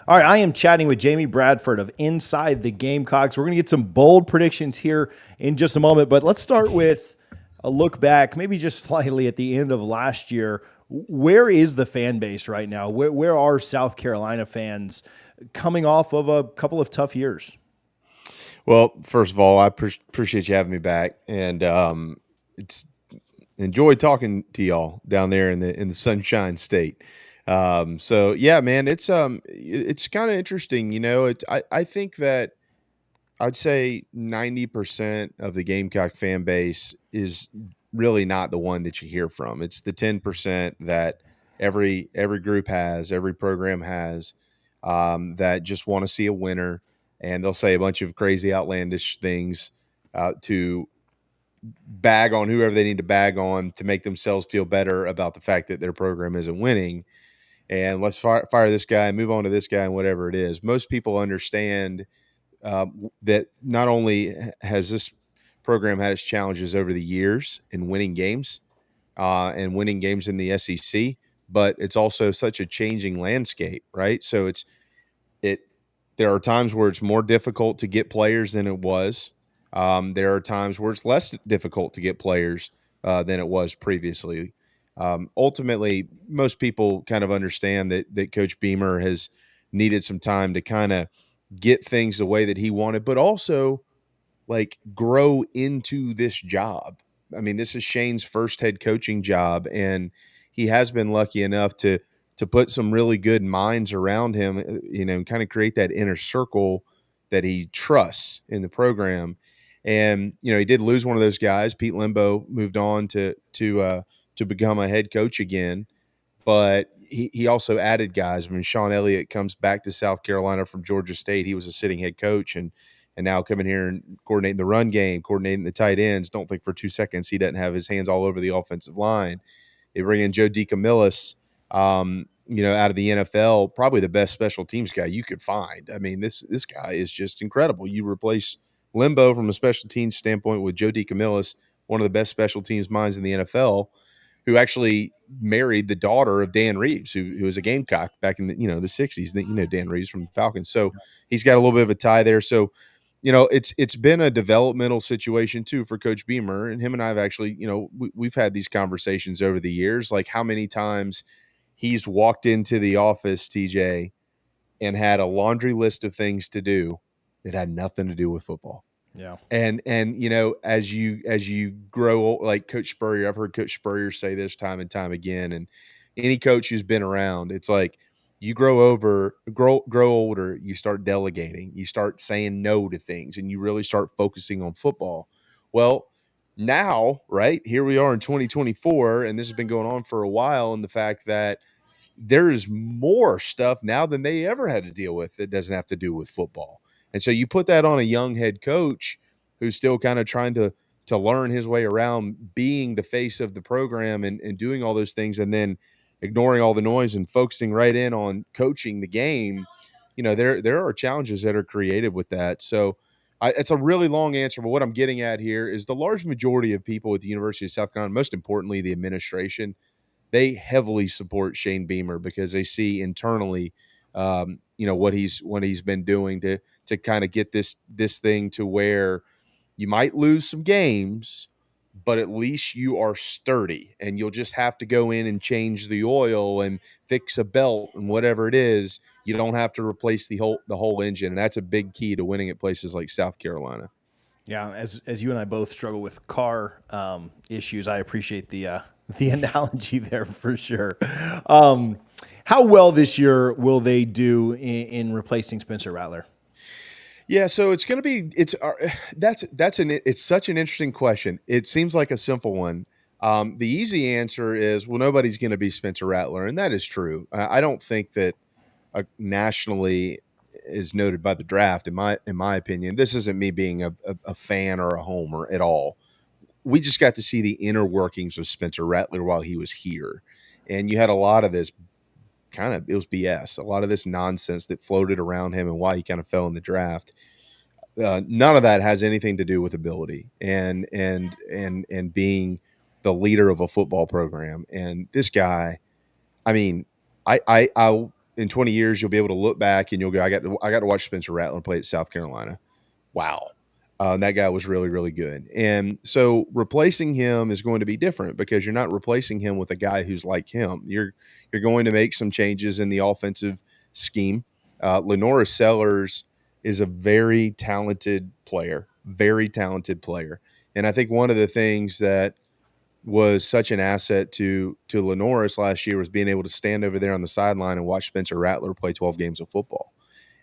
All right, I am chatting with Jamie Bradford of Inside the Gamecocks. We're going to get some bold predictions here in just a moment, but let's start with a look back, maybe just slightly at the end of last year. Where is the fan base right now? Where are South Carolina fans coming off of a couple of tough years? Well, first of all, I appreciate you having me back, and it's enjoy talking to y'all down there in the Sunshine State. So yeah, man, it's kind of interesting. I think that I'd say 90% of the Gamecock fan base is really not the one that you hear from. It's the 10% that every group has, every program has, that just want to see a winner, and they'll say a bunch of crazy, outlandish things to bag on whoever they need to bag on to make themselves feel better about the fact that their program isn't winning. And let's fire this guy and move on to this guy and whatever it is. Most people understand that not only has this program had its challenges over the years in winning games and winning games in the SEC, but it's also such a changing landscape, right? So it there are times where it's more difficult to get players than it was. There are times where it's less difficult to get players than it was previously. Ultimately, most people kind of understand that Coach Beamer has needed some time to kind of get things the way that he wanted, but also like grow into this job. I mean, this is Shane's first head coaching job, and he has been lucky enough to put some really good minds around him, and kind of create that inner circle that he trusts in the program. And he did lose one of those guys. Pete Limbo moved on to become a head coach again, but he also added guys. I mean, Sean Elliott comes back to South Carolina from Georgia State. He was a sitting head coach, and now coming here and coordinating the run game, coordinating the tight ends. Don't think for 2 seconds he doesn't have his hands all over the offensive line. They bring in Joe DeCamillis, out of the NFL, probably the best special teams guy you could find. I mean, this guy is just incredible. You replace Limbo from a special teams standpoint with Joe DeCamillis, one of the best special teams minds in the NFL, who actually married the daughter of Dan Reeves, who was a Gamecock back in the 60s. Dan Reeves from the Falcons. So he's got a little bit of a tie there. So it's been a developmental situation too for Coach Beamer, and him and I have actually, we've had these conversations over the years, like how many times he's walked into the office, TJ, and had a laundry list of things to do that had nothing to do with football. Yeah. And as you grow, like Coach Spurrier, I've heard Coach Spurrier say this time and time again, and any coach who's been around, it's like you grow older, you start delegating, you start saying no to things, and you really start focusing on football. Well, now, right here we are in 2024, and this has been going on for a while, and the fact that there is more stuff now than they ever had to deal with that doesn't have to do with football. And so you put that on a young head coach who's still kind of trying to learn his way around being the face of the program and doing all those things, and then ignoring all the noise and focusing right in on coaching the game. There are challenges that are created with that. So it's a really long answer, but what I'm getting at here is the large majority of people at the University of South Carolina, most importantly the administration, they heavily support Shane Beamer because they see internally, what he's been doing to kind of get this thing to where you might lose some games, but at least you are sturdy, and you'll just have to go in and change the oil and fix a belt and whatever it is. You don't have to replace the whole engine, and that's a big key to winning at places like South Carolina. Yeah, as you and I both struggle with car issues, I appreciate the analogy there for sure. Um, how well this year will they do in replacing Spencer Rattler? Yeah, so it's going to be it's such an interesting question. It seems like a simple one. The easy answer is, well, nobody's going to be Spencer Rattler, and that is true. I don't think that nationally is noted by the draft. In my opinion, this isn't me being a fan or a homer at all. We just got to see the inner workings of Spencer Rattler while he was here, and you had a lot of this it was BS, a lot of this nonsense that floated around him and why he kind of fell in the draft. None of that has anything to do with ability and being the leader of a football program. And this guy, I mean, I in 20 years, you'll be able to look back and you'll go, I got to watch Spencer Rattler play at South Carolina. Wow. That guy was really, really good. And so replacing him is going to be different because you're not replacing him with a guy who's like him. You're going to make some changes in the offensive scheme. Lenora Sellers is a very talented player. And I think one of the things that was such an asset to Lenoris last year was being able to stand over there on the sideline and watch Spencer Rattler play 12 games of football.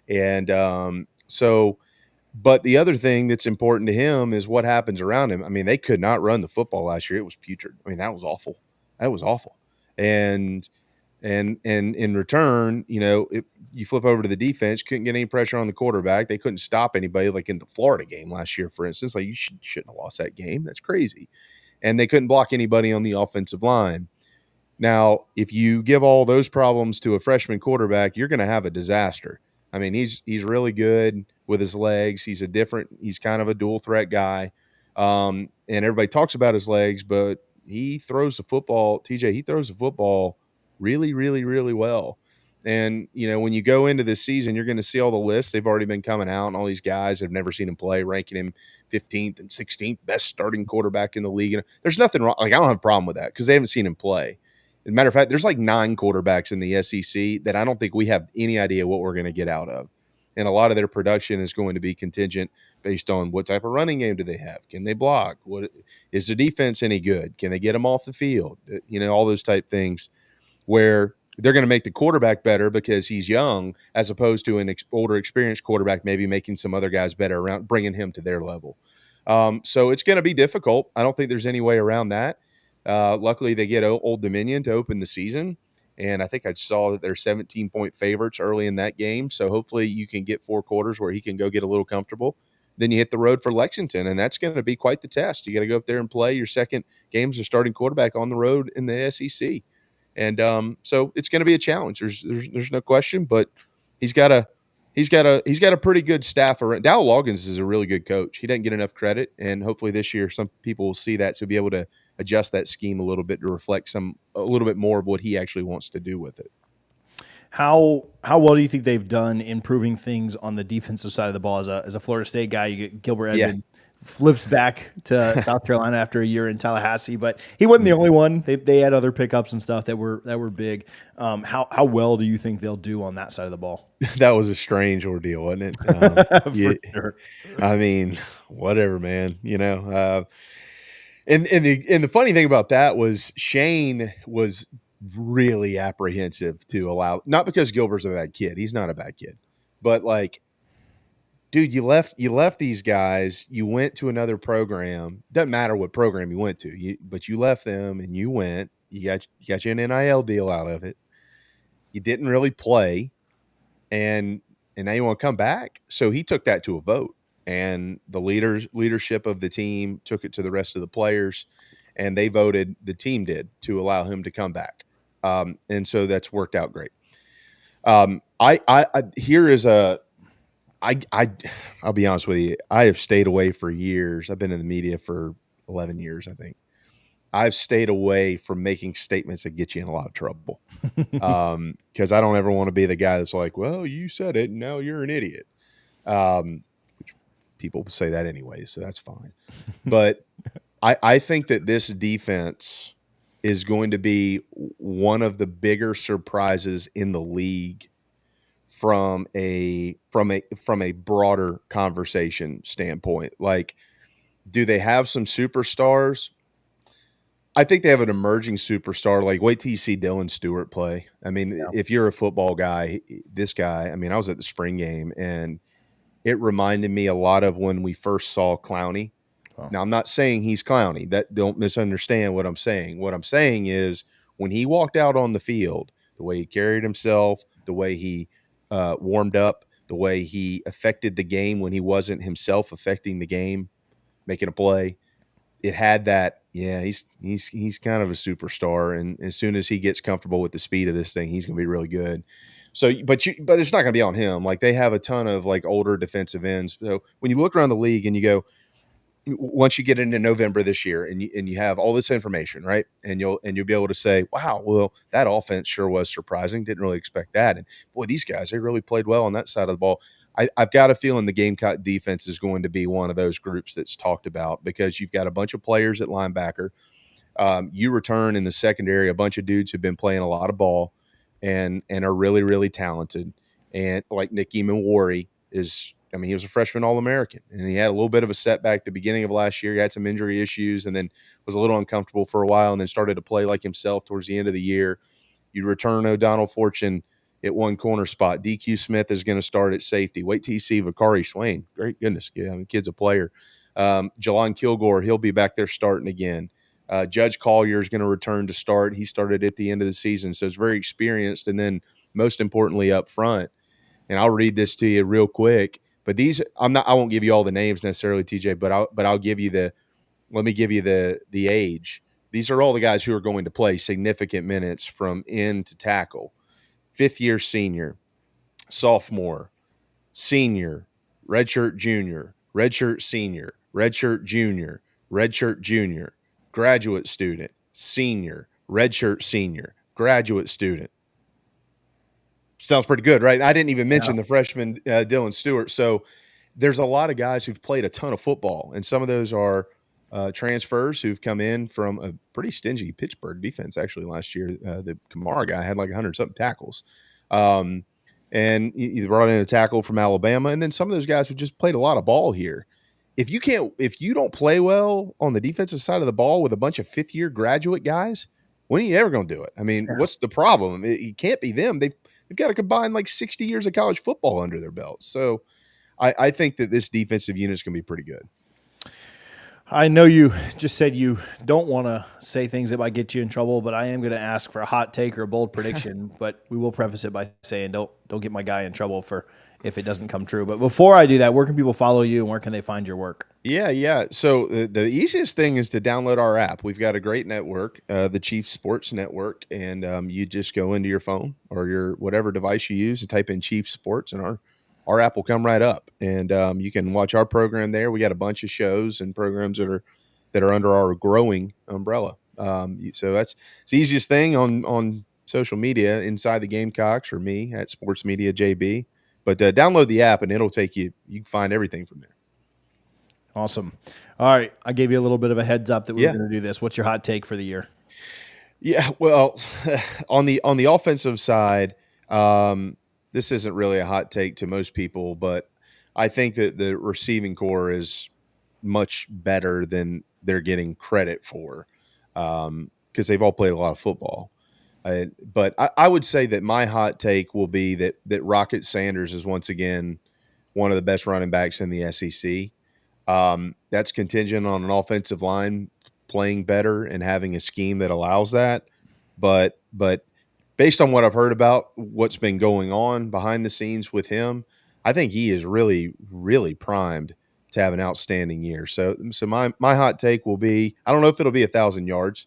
And but the other thing that's important to him is what happens around him. I mean, they could not run the football last year. It was putrid. I mean, that was awful. That was awful. And in return, you flip over to the defense, couldn't get any pressure on the quarterback. They couldn't stop anybody, like in the Florida game last year, for instance. Like, you shouldn't have lost that game. That's crazy. And they couldn't block anybody on the offensive line. Now, if you give all those problems to a freshman quarterback, you're going to have a disaster. I mean, he's really good with his legs. He's kind of a dual threat guy. And everybody talks about his legs, but he throws the football, TJ, he throws the football really, really, really well. And, when you go into this season, you're going to see all the lists. They've already been coming out, and all these guys have never seen him play, ranking him 15th and 16th best starting quarterback in the league. And there's nothing wrong. Like, I don't have a problem with that because they haven't seen him play. As a matter of fact, there's like 9 quarterbacks in the SEC that I don't think we have any idea what we're going to get out of. And a lot of their production is going to be contingent based on what type of running game do they have? Can they block? What is the defense any good? Can they get them off the field? All those type things where they're going to make the quarterback better because he's young, as opposed to an older, experienced quarterback maybe making some other guys better around, bringing him to their level. So it's going to be difficult. I don't think there's any way around that. Luckily, they get Old Dominion to open the season. And I think I saw that they're 17-point favorites early in that game. So hopefully you can get 4 quarters where he can go get a little comfortable. Then you hit the road for Lexington, and that's going to be quite the test. You got to go up there and play your second game as a starting quarterback on the road in the SEC. And so it's going to be a challenge. There's no question, but he's got a pretty good staff around. Dow Loggins is a really good coach. He doesn't get enough credit, and hopefully this year some people will see that, so be able to adjust that scheme a little bit to reflect a little bit more of what he actually wants to do with it. How well do you think they've done improving things on the defensive side of the ball? As a Florida State guy, you get Gilbert Edmond flips back to South Carolina after a year in Tallahassee, but he wasn't the only one. They had other pickups and stuff that were big. How well do you think they'll do on that side of the ball? That was a strange ordeal, wasn't it? Sure. I mean, whatever, man. And the funny thing about that was Shane was really apprehensive to allow, not because Gilbert's a bad kid. He's not a bad kid, but like, dude, you left these guys, you went to another program. Doesn't matter what program you went to, but you left them and you went, you got you an NIL deal out of it. You didn't really play, and now you want to come back. So he took that to a vote, and the leadership of the team took it to the rest of the players, and they voted, the team did, to allow him to come back. And so that's worked out great. I'll be honest with you. I have stayed away for years. I've been in the media for 11 years, I think. I've stayed away from making statements that get you in a lot of trouble. Because I don't ever want to be the guy that's like, well, you said it, and now you're an idiot. Which people say that anyway, so that's fine. But I think that this defense is going to be one of the bigger surprises in the league from a broader conversation standpoint. Like, do they have some superstars? I think they have an emerging superstar. Like, wait till you see Dylan Stewart play. I mean, if you're a football guy, this guy, I mean, I was at the spring game, and it reminded me a lot of when we first saw Clowney. Oh. Now, I'm not saying he's Clowney. Don't misunderstand what I'm saying. What I'm saying is, when he walked out on the field, the way he carried himself, the way he warmed up, the way he affected the game when he wasn't himself affecting the game, making a play, it had that. Yeah, he's kind of a superstar, and as soon as he gets comfortable with the speed of this thing, he's going to be really good. So, but it's not going to be on him. Like, they have a ton of like older defensive ends. So when you look around the league and you go, once you get into November this year and you have all this information, right? And you'll be able to say, wow, well, that offense sure was surprising. Didn't really expect that. And boy, these guys, they really played well on that side of the ball. I've got a feeling the Gamecock defense is going to be one of those groups that's talked about because you've got a bunch of players at linebacker. You return in the secondary a bunch of dudes who've been playing a lot of ball and are really, really talented. And like Nick Eamon is, I mean, he was a freshman All-American, and he had a little bit of a setback at the beginning of last year. He had some injury issues and then was a little uncomfortable for a while and then started to play like himself towards the end of the year. You return O'Donnell Fortune at one corner spot. DQ Smith is going to start at safety. Wait till you see Vakari Swain. Great goodness. Yeah, I mean, kid's a player. Jelon Kilgore, he'll be back there starting again. Judge Collier is going to return to start. He started at the end of the season, so he's very experienced. And then most importantly up front, and I'll read this to you real quick. But these, I won't give you all the names necessarily, TJ, but I'll give you let me give you the age. These are all the guys who are going to play significant minutes from end to tackle. 5th-year senior, sophomore, senior, redshirt junior, redshirt senior, redshirt junior, redshirt junior, graduate student, senior, redshirt senior, graduate student. Sounds pretty good, right? I didn't even mention the freshman Dylan Stewart. So there's a lot of guys who've played a ton of football, and some of those are transfers who've come in from a pretty stingy Pittsburgh defense. Actually, last year, the Kamara guy had like 100-something tackles, and he brought in a tackle from Alabama, and then some of those guys who just played a lot of ball here. If you don't play well on the defensive side of the ball with a bunch of 5th-year graduate guys, when are you ever going to do it? I mean, what's the problem? It can't be them. They've got to combine like 60 years of college football under their belts. So I think that this defensive unit is going to be pretty good. I know you just said you don't want to say things that might get you in trouble, but I am going to ask for a hot take or a bold prediction. But we will preface it by saying don't get my guy in trouble for if it doesn't come true. But before I do that, where can people follow you and where can they find your work? Yeah. So the easiest thing is to download our app. We've got a great network, the Chief Sports Network, and you just go into your phone or your whatever device you use and type in Chief Sports, and our app will come right up, and you can watch our program there. We got a bunch of shows and programs that are under our growing umbrella. So it's the easiest thing on social media inside the Gamecocks or me at Sports Media JB. But download the app and it'll take you. You can find everything from there. Awesome. All right, I gave you a little bit of a heads up that we were going to do this. What's your hot take for the year? Yeah, well, on the offensive side, this isn't really a hot take to most people, but I think that the receiving core is much better than they're getting credit for because they've all played a lot of football. But I would say that my hot take will be that Rocket Sanders is once again one of the best running backs in the SEC. That's contingent on an offensive line playing better and having a scheme that allows that. But based on what I've heard about what's been going on behind the scenes with him, I think he is really, really primed to have an outstanding year. So my hot take will be, I don't know if it'll be 1,000 yards,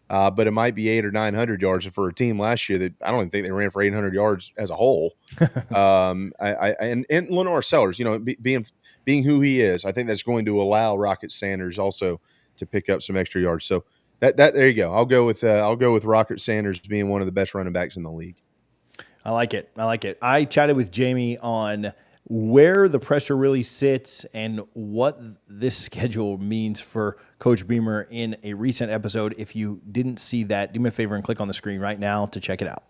but it might be 800 or 900 yards for a team last year that I don't even think they ran for 800 yards as a whole. And Lenore Sellers, being who he is, I think that's going to allow Rocket Sanders also to pick up some extra yards. So that there you go. I'll go with Rocket Sanders being one of the best running backs in the league. I like it. I chatted with Jamie on where the pressure really sits and what this schedule means for Coach Beamer in a recent episode. If you didn't see that, do me a favor and click on the screen right now to check it out.